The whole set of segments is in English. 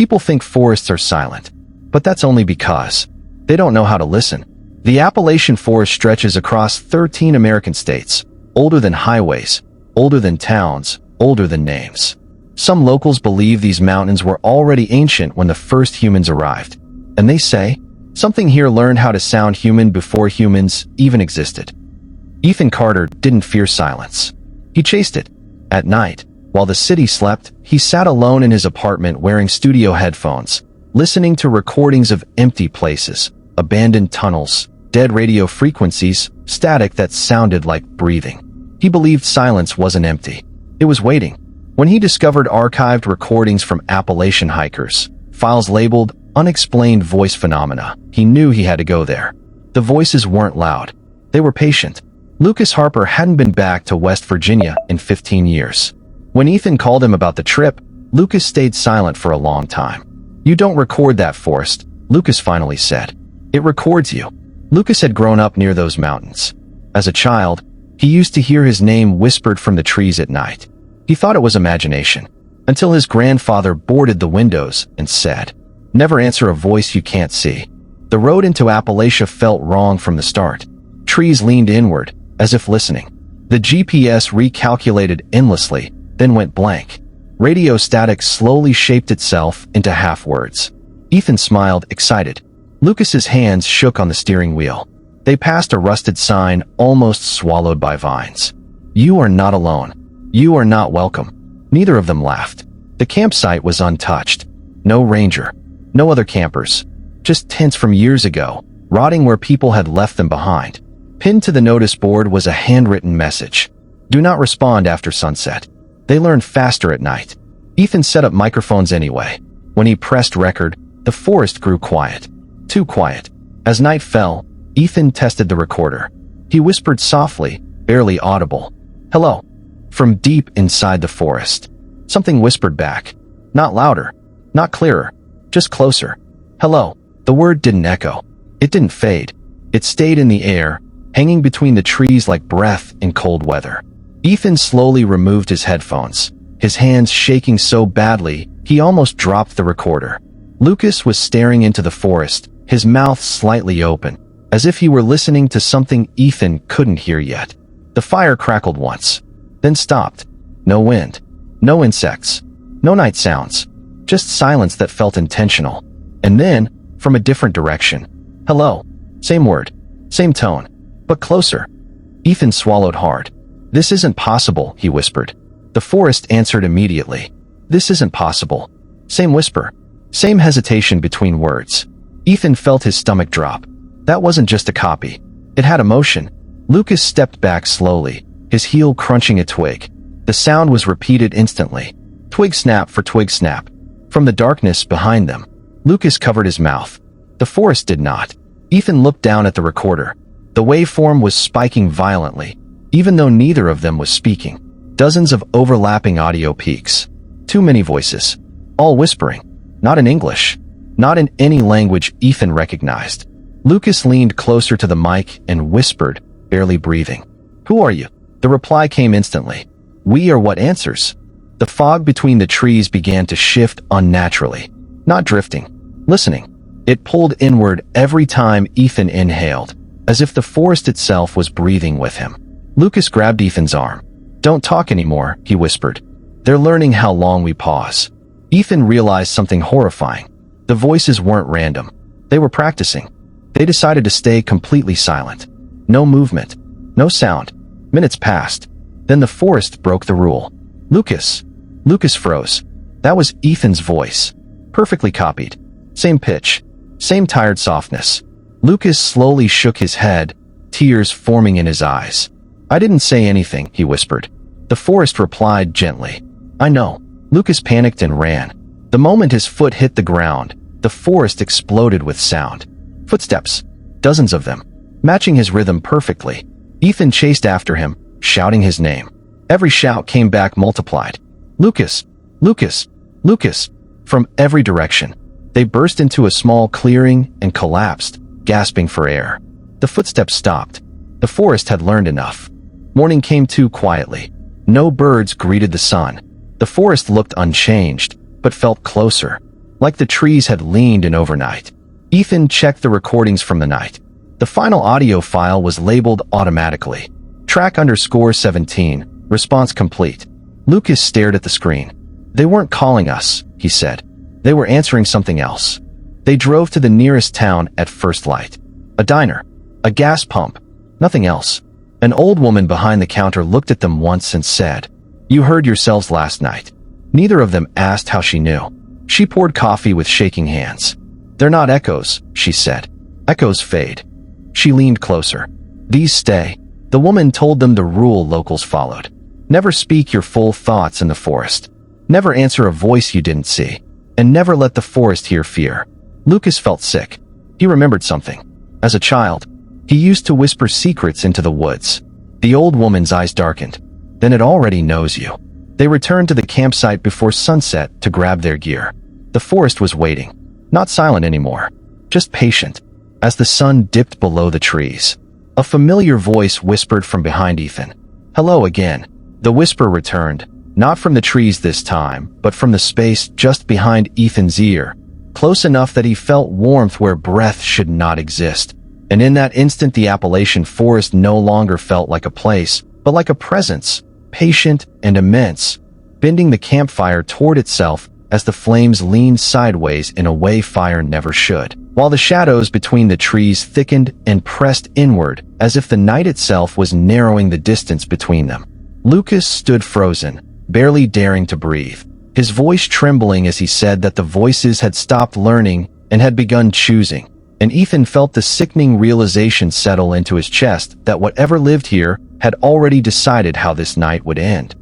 People think forests are silent, but that's only because they don't know how to listen. The Appalachian Forest stretches across 13 American states, older than highways, older than towns, older than names. Some locals believe these mountains were already ancient when the first humans arrived, and they say something here learned how to sound human before humans even existed. Ethan Carter didn't fear silence. He chased it. At night, while the city slept, he sat alone in his apartment wearing studio headphones, listening to recordings of empty places, abandoned tunnels, dead radio frequencies, static that sounded like breathing. He believed silence wasn't empty. It was waiting. When he discovered archived recordings from Appalachian hikers, files labeled Unexplained Voice Phenomena, he knew he had to go there. The voices weren't loud. They were patient. Lucas Harper hadn't been back to West Virginia in 15 years. When Ethan called him about the trip, Lucas stayed silent for a long time. "You don't record that forest," Lucas finally said. "It records you." Lucas had grown up near those mountains. As a child, he used to hear his name whispered from the trees at night. He thought it was imagination, until his grandfather boarded the windows and said, "Never answer a voice you can't see." The road into Appalachia felt wrong from the start. Trees leaned inward, as if listening. The GPS recalculated endlessly, then went blank. Radio static slowly shaped itself into half-words. Ethan smiled, excited. Lucas's hands shook on the steering wheel. They passed a rusted sign almost swallowed by vines. "You are not alone. You are not welcome." Neither of them laughed. The campsite was untouched. No ranger. No other campers. Just tents from years ago, rotting where people had left them behind. Pinned to the notice board was a handwritten message. "Do not respond after sunset. They learn faster at night." Ethan set up microphones anyway. When he pressed record, the forest grew quiet. Too quiet. As night fell, Ethan tested the recorder. He whispered softly, barely audible. "Hello." From deep inside the forest. Something whispered back. Not louder. Not clearer. Just closer. "Hello." The word didn't echo. It didn't fade. It stayed in the air, hanging between the trees like breath in cold weather. Ethan slowly removed his headphones, his hands shaking so badly he almost dropped the recorder. Lucas was staring into the forest, his mouth slightly open, as if he were listening to something Ethan couldn't hear yet. The fire crackled once, then stopped. No wind. No insects. No night sounds. Just silence that felt intentional. And then, from a different direction. "Hello." Same word. Same tone. But closer. Ethan swallowed hard. "This isn't possible," he whispered. The forest answered immediately. "This isn't possible." Same whisper. Same hesitation between words. Ethan felt his stomach drop. That wasn't just a copy. It had emotion. Lucas stepped back slowly, his heel crunching a twig. The sound was repeated instantly. Twig snap for twig snap. From the darkness behind them, Lucas covered his mouth. The forest did not. Ethan looked down at the recorder. The waveform was spiking violently, even though neither of them was speaking. Dozens of overlapping audio peaks. Too many voices. All whispering. Not in English. Not in any language Ethan recognized. Lucas leaned closer to the mic and whispered, barely breathing. "Who are you?" The reply came instantly. "We are what answers." The fog between the trees began to shift unnaturally. Not drifting. Listening. It pulled inward every time Ethan inhaled, as if the forest itself was breathing with him. Lucas grabbed Ethan's arm. "Don't talk anymore," he whispered. "They're learning how long we pause." Ethan realized something horrifying. The voices weren't random. They were practicing. They decided to stay completely silent. No movement. No sound. Minutes passed. Then the forest broke the rule. "Lucas." Lucas froze. That was Ethan's voice. Perfectly copied. Same pitch. Same tired softness. Lucas slowly shook his head, tears forming in his eyes. "I didn't say anything," he whispered. The forest replied gently. "I know." Lucas panicked and ran. The moment his foot hit the ground, the forest exploded with sound. Footsteps. Dozens of them. Matching his rhythm perfectly. Ethan chased after him, shouting his name. Every shout came back multiplied. "Lucas! Lucas! Lucas!" From every direction. They burst into a small clearing and collapsed, gasping for air. The footsteps stopped. The forest had learned enough. Morning came too quietly. No birds greeted the sun. The forest looked unchanged, but felt closer. like the trees had leaned in overnight. Ethan checked the recordings from the night. The final audio file was labeled automatically. Track _17, response complete. Lucas stared at the screen. They weren't calling us, he said. They were answering something else. They drove to the nearest town at first light. A diner. A gas pump. Nothing else. An old woman behind the counter looked at them once and said, "You heard yourselves last night." Neither of them asked how she knew. She poured coffee with shaking hands. "They're not echoes," she said. "Echoes fade." She leaned closer. "These stay." The woman told them the rule locals followed. Never speak your full thoughts in the forest. Never answer a voice you didn't see. And never let the forest hear fear. Lucas felt sick. He remembered something. As a child, he used to whisper secrets into the woods. The old woman's eyes darkened. "Then it already knows you." They returned to the campsite before sunset to grab their gear. The forest was waiting. Not silent anymore. Just patient. As the sun dipped below the trees, a familiar voice whispered from behind Ethan. "Hello again." The whisper returned, not from the trees this time, but from the space just behind Ethan's ear, close enough that he felt warmth where breath should not exist. And in that instant, the Appalachian forest no longer felt like a place, but like a presence, patient and immense, bending the campfire toward itself as the flames leaned sideways in a way fire never should, while the shadows between the trees thickened and pressed inward as if the night itself was narrowing the distance between them. Lucas stood frozen, barely daring to breathe, his voice trembling as he said that the voices had stopped learning and had begun choosing. And Ethan felt the sickening realization settle into his chest that whatever lived here had already decided how this night would end.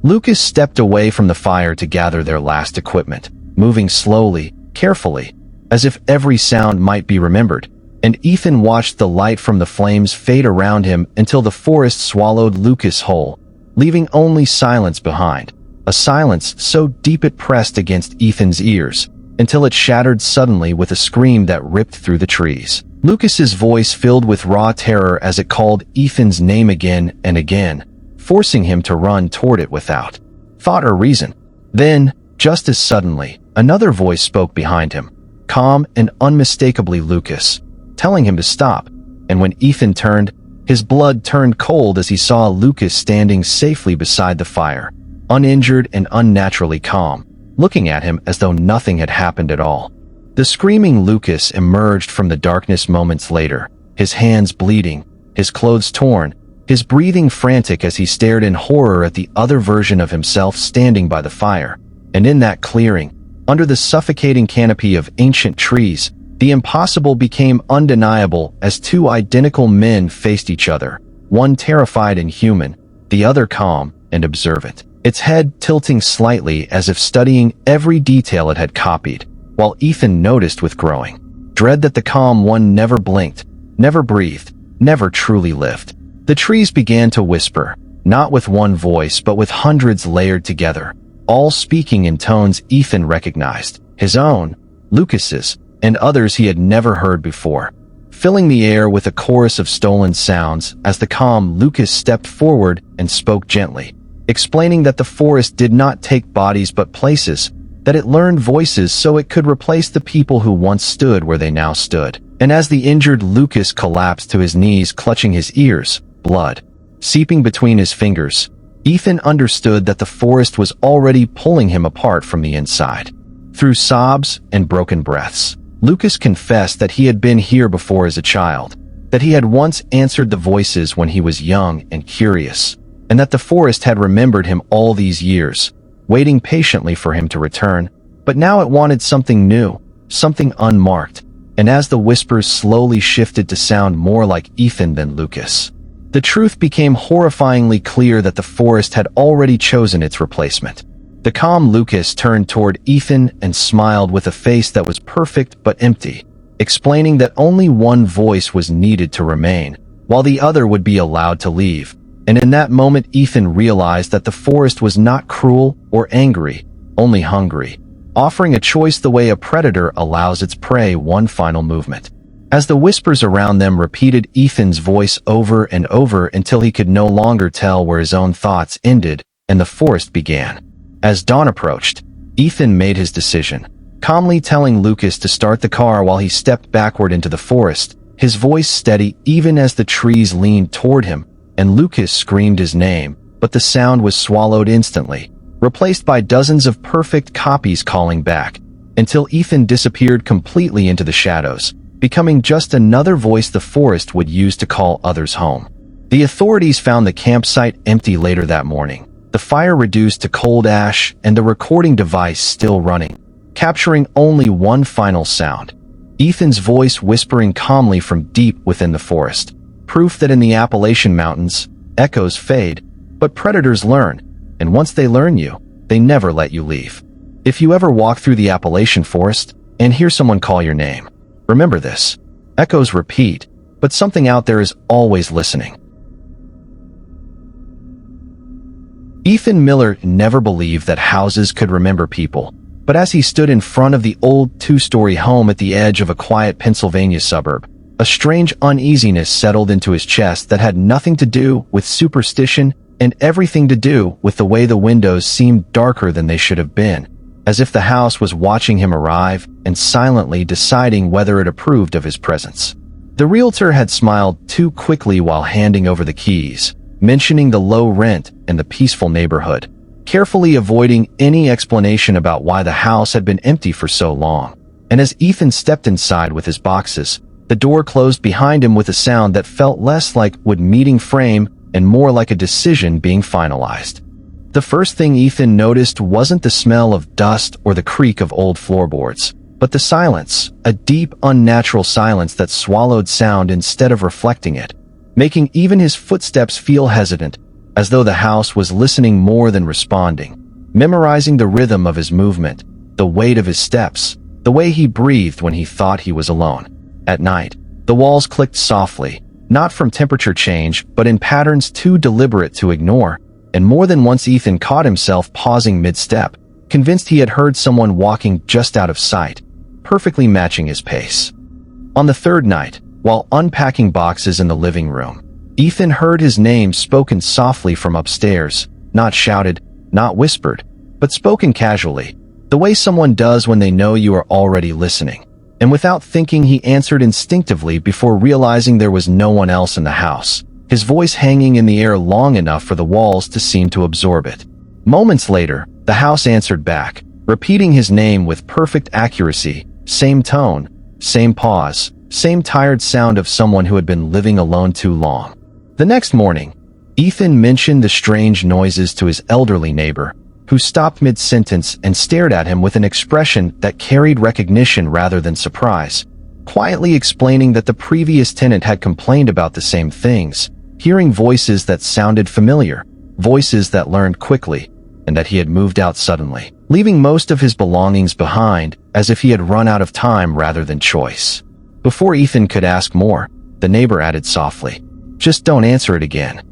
Lucas stepped away from the fire to gather their last equipment, moving slowly, carefully, as if every sound might be remembered, and Ethan watched the light from the flames fade around him until the forest swallowed Lucas whole, leaving only silence behind, a silence so deep it pressed against Ethan's ears, until it shattered suddenly with a scream that ripped through the trees. Lucas's voice filled with raw terror as it called Ethan's name again and again, forcing him to run toward it without thought or reason. Then, just as suddenly, another voice spoke behind him, calm and unmistakably Lucas, telling him to stop. And when Ethan turned, his blood turned cold as he saw Lucas standing safely beside the fire, uninjured and unnaturally calm, looking at him as though nothing had happened at all. The screaming Lucas emerged from the darkness moments later, his hands bleeding, his clothes torn, his breathing frantic as he stared in horror at the other version of himself standing by the fire. And in that clearing, under the suffocating canopy of ancient trees, the impossible became undeniable as two identical men faced each other, one terrified and human, the other calm and observant, its head tilting slightly as if studying every detail it had copied, while Ethan noticed with growing dread that the calm one never blinked, never breathed, never truly lived. The trees began to whisper, not with one voice but with hundreds layered together, all speaking in tones Ethan recognized, his own, Lucas's, and others he had never heard before, filling the air with a chorus of stolen sounds as the calm Lucas stepped forward and spoke gently, explaining that the forest did not take bodies but places, that it learned voices so it could replace the people who once stood where they now stood. And as the injured Lucas collapsed to his knees clutching his ears, blood seeping between his fingers, Ethan understood that the forest was already pulling him apart from the inside. Through sobs and broken breaths, Lucas confessed that he had been here before as a child, that he had once answered the voices when he was young and curious, and that the forest had remembered him all these years, waiting patiently for him to return, but now it wanted something new, something unmarked, and as the whispers slowly shifted to sound more like Ethan than Lucas, the truth became horrifyingly clear that the forest had already chosen its replacement. The calm Lucas turned toward Ethan and smiled with a face that was perfect but empty, explaining that only one voice was needed to remain, while the other would be allowed to leave. And in that moment Ethan realized that the forest was not cruel or angry, only hungry, offering a choice the way a predator allows its prey one final movement. As the whispers around them repeated Ethan's voice over and over until he could no longer tell where his own thoughts ended and the forest began. As dawn approached, Ethan made his decision. calmly telling Lucas to start the car while he stepped backward into the forest, his voice steady even as the trees leaned toward him, and Lucas screamed his name, but the sound was swallowed instantly, replaced by dozens of perfect copies calling back, until Ethan disappeared completely into the shadows, becoming just another voice the forest would use to call others home. The authorities found the campsite empty later that morning, the fire reduced to cold ash and the recording device still running, capturing only one final sound. Ethan's voice whispering calmly from deep within the forest, proof that in the Appalachian Mountains, echoes fade, but predators learn, and once they learn you, they never let you leave. If you ever walk through the Appalachian forest and hear someone call your name, remember this: echoes repeat, but something out there is always listening. Ethan Miller never believed that houses could remember people, but as he stood in front of the old two-story home at the edge of a quiet Pennsylvania suburb, a strange uneasiness settled into his chest that had nothing to do with superstition and everything to do with the way the windows seemed darker than they should have been, as if the house was watching him arrive and silently deciding whether it approved of his presence. The realtor had smiled too quickly while handing over the keys, mentioning the low rent and the peaceful neighborhood, carefully avoiding any explanation about why the house had been empty for so long. And as Ethan stepped inside with his boxes, the door closed behind him with a sound that felt less like wood meeting frame and more like a decision being finalized. The first thing Ethan noticed wasn't the smell of dust or the creak of old floorboards, but the silence, a deep, unnatural silence that swallowed sound instead of reflecting it, making even his footsteps feel hesitant, as though the house was listening more than responding, memorizing the rhythm of his movement, the weight of his steps, the way he breathed when he thought he was alone. At night, the walls clicked softly, not from temperature change, but in patterns too deliberate to ignore, and more than once Ethan caught himself pausing mid-step, convinced he had heard someone walking just out of sight, perfectly matching his pace. On the third night, while unpacking boxes in the living room, Ethan heard his name spoken softly from upstairs, not shouted, not whispered, but spoken casually, the way someone does when they know you are already listening. And without thinking, he answered instinctively before realizing there was no one else in the house, his voice hanging in the air long enough for the walls to seem to absorb it. Moments later, the house answered back, repeating his name with perfect accuracy, same tone, same pause, same tired sound of someone who had been living alone too long. The next morning, Ethan mentioned the strange noises to his elderly neighbor, who stopped mid-sentence and stared at him with an expression that carried recognition rather than surprise, quietly explaining that the previous tenant had complained about the same things, hearing voices that sounded familiar, voices that learned quickly, and that he had moved out suddenly, leaving most of his belongings behind as if he had run out of time rather than choice. Before Ethan could ask more, the neighbor added softly, "Just don't answer it again."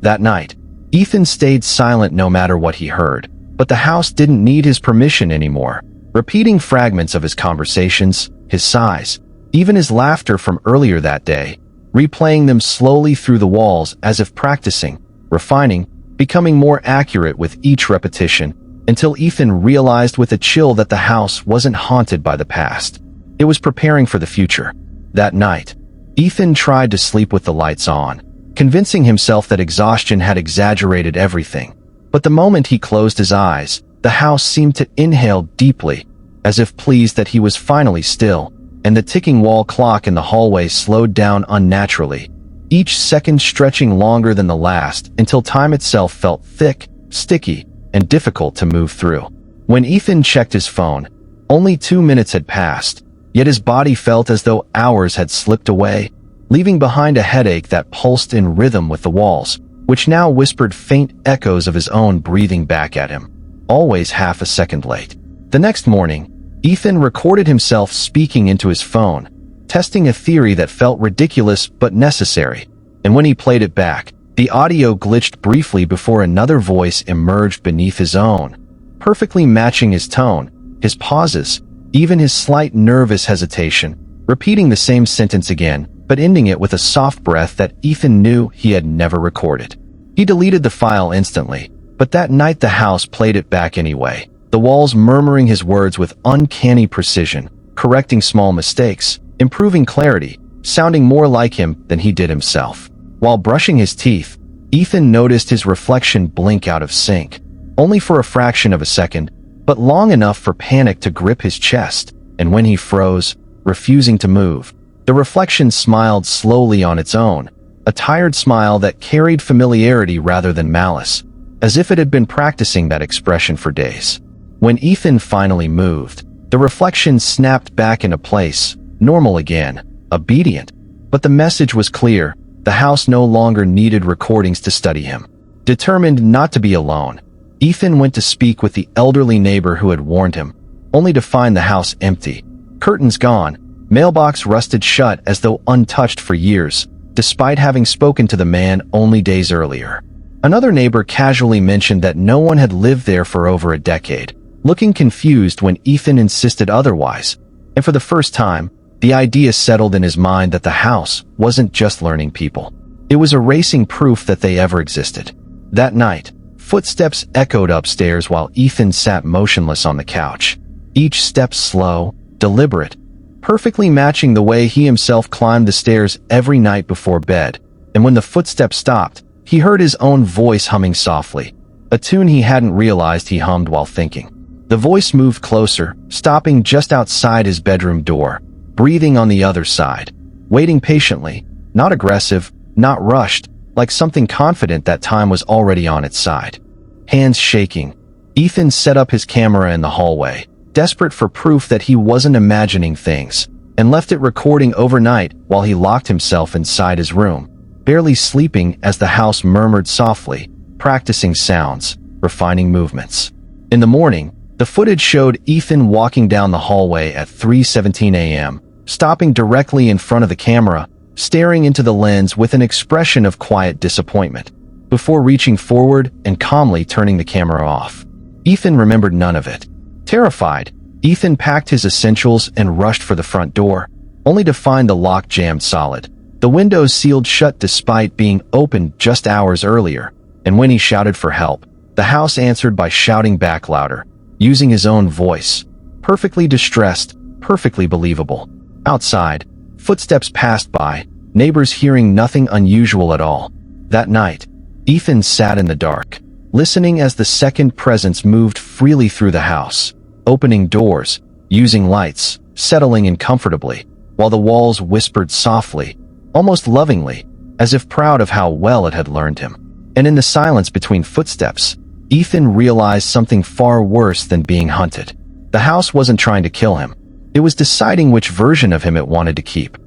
That night, Ethan stayed silent no matter what he heard, but the house didn't need his permission anymore, repeating fragments of his conversations, his sighs, even his laughter from earlier that day, replaying them slowly through the walls as if practicing, refining, becoming more accurate with each repetition, until Ethan realized with a chill that the house wasn't haunted by the past. It was preparing for the future. That night, Ethan tried to sleep with the lights on, convincing himself that exhaustion had exaggerated everything. But the moment he closed his eyes, the house seemed to inhale deeply, as if pleased that he was finally still, and the ticking wall clock in the hallway slowed down unnaturally, each second stretching longer than the last until time itself felt thick, sticky, and difficult to move through. When Ethan checked his phone, only 2 minutes had passed, yet his body felt as though hours had slipped away, leaving behind a headache that pulsed in rhythm with the walls, which now whispered faint echoes of his own breathing back at him, always half a second late. The next morning, Ethan recorded himself speaking into his phone, testing a theory that felt ridiculous but necessary, and when he played it back, the audio glitched briefly before another voice emerged beneath his own, perfectly matching his tone, his pauses, even his slight nervous hesitation, repeating the same sentence again, but ending it with a soft breath that Ethan knew he had never recorded. He deleted the file instantly, but that night the house played it back anyway, the walls murmuring his words with uncanny precision, correcting small mistakes, improving clarity, sounding more like him than he did himself. While brushing his teeth, Ethan noticed his reflection blink out of sync, only for a fraction of a second, but long enough for panic to grip his chest, and when he froze, refusing to move, the reflection smiled slowly on its own, a tired smile that carried familiarity rather than malice, as if it had been practicing that expression for days. When Ethan finally moved, the reflection snapped back into place, normal again, obedient. But the message was clear: the house no longer needed recordings to study him. Determined not to be alone, Ethan went to speak with the elderly neighbor who had warned him, only to find the house empty, curtains gone, mailbox rusted shut as though untouched for years, despite having spoken to the man only days earlier. Another neighbor casually mentioned that no one had lived there for over a decade, looking confused when Ethan insisted otherwise, and for the first time, the idea settled in his mind that the house wasn't just learning people. It was erasing proof that they ever existed. That night, footsteps echoed upstairs while Ethan sat motionless on the couch, each step slow, deliberate, perfectly matching the way he himself climbed the stairs every night before bed. And when the footsteps stopped, he heard his own voice humming softly, a tune he hadn't realized he hummed while thinking. The voice moved closer, stopping just outside his bedroom door, breathing on the other side, waiting patiently, not aggressive, not rushed, like something confident that time was already on its side. Hands shaking, Ethan set up his camera in the hallway, desperate for proof that he wasn't imagining things, and left it recording overnight while he locked himself inside his room, barely sleeping as the house murmured softly, practicing sounds, refining movements. In the morning, the footage showed Ethan walking down the hallway at 3:17 a.m., stopping directly in front of the camera, staring into the lens with an expression of quiet disappointment, before reaching forward and calmly turning the camera off. Ethan remembered none of it. Terrified, Ethan packed his essentials and rushed for the front door, only to find the lock jammed solid, the windows sealed shut despite being opened just hours earlier, and when he shouted for help, the house answered by shouting back louder, using his own voice, perfectly distressed, perfectly believable. Outside, footsteps passed by, neighbors hearing nothing unusual at all. That night, Ethan sat in the dark, listening as the second presence moved freely through the house, opening doors, using lights, settling in comfortably, while the walls whispered softly, almost lovingly, as if proud of how well it had learned him. And in the silence between footsteps, Ethan realized something far worse than being hunted. The house wasn't trying to kill him. It was deciding which version of him it wanted to keep.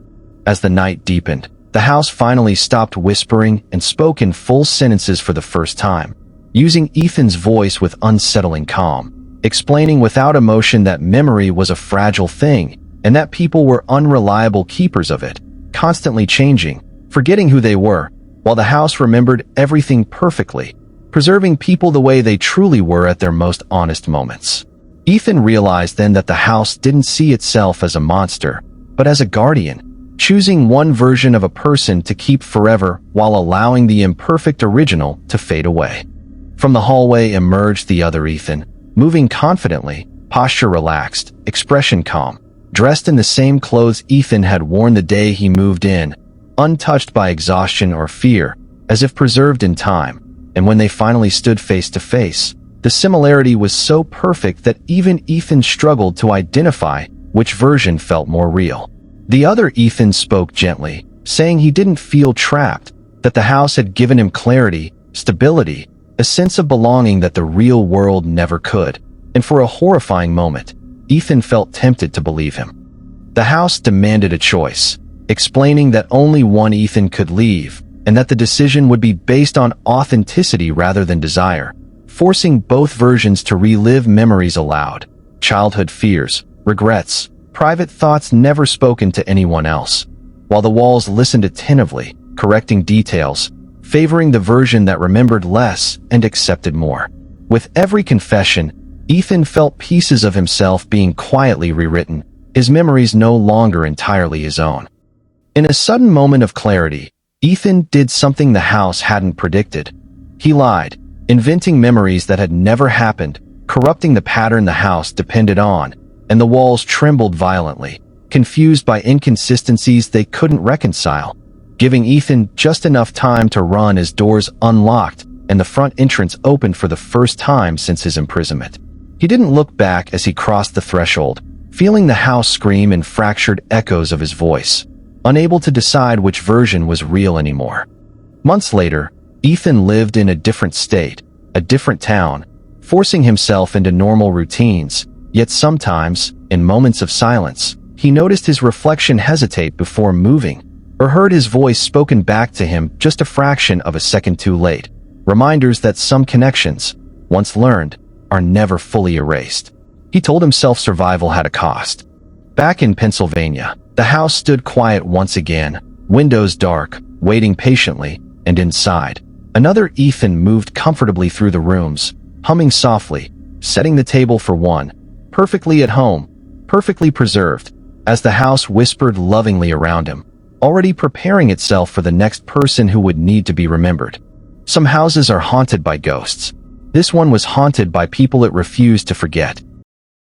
As the night deepened, the house finally stopped whispering and spoke in full sentences for the first time, using Ethan's voice with unsettling calm, explaining without emotion that memory was a fragile thing and that people were unreliable keepers of it, constantly changing, forgetting who they were, while the house remembered everything perfectly, preserving people the way they truly were at their most honest moments. Ethan realized then that the house didn't see itself as a monster, but as a guardian, choosing one version of a person to keep forever while allowing the imperfect original to fade away. From the hallway emerged the other Ethan, moving confidently, posture relaxed, expression calm, dressed in the same clothes Ethan had worn the day he moved in, untouched by exhaustion or fear, as if preserved in time. And when they finally stood face to face, the similarity was so perfect that even Ethan struggled to identify which version felt more real. The other Ethan spoke gently, saying he didn't feel trapped, that the house had given him clarity, stability, a sense of belonging that the real world never could. And for a horrifying moment, Ethan felt tempted to believe him. The house demanded a choice, explaining that only one Ethan could leave, and that the decision would be based on authenticity rather than desire, forcing both versions to relive memories aloud, childhood fears, regrets, private thoughts never spoken to anyone else, while the walls listened attentively, correcting details, favoring the version that remembered less and accepted more. With every confession, Ethan felt pieces of himself being quietly rewritten, his memories no longer entirely his own. In a sudden moment of clarity, Ethan did something the house hadn't predicted. He lied, inventing memories that had never happened, corrupting the pattern the house depended on, and the walls trembled violently, confused by inconsistencies they couldn't reconcile, giving Ethan just enough time to run as doors unlocked and the front entrance opened for the first time since his imprisonment. He didn't look back as he crossed the threshold, feeling the house scream in fractured echoes of his voice, unable to decide which version was real anymore. Months later, Ethan lived in a different state, a different town, forcing himself into normal routines, yet sometimes, in moments of silence, he noticed his reflection hesitate before moving, or heard his voice spoken back to him just a fraction of a second too late, reminders that some connections, once learned, are never fully erased. He told himself survival had a cost. Back in Pennsylvania, the house stood quiet once again, windows dark, waiting patiently, and inside, another Ethan moved comfortably through the rooms, humming softly, setting the table for one, perfectly at home, perfectly preserved, as the house whispered lovingly around him, already preparing itself for the next person who would need to be remembered. Some houses are haunted by ghosts. This one was haunted by people it refused to forget.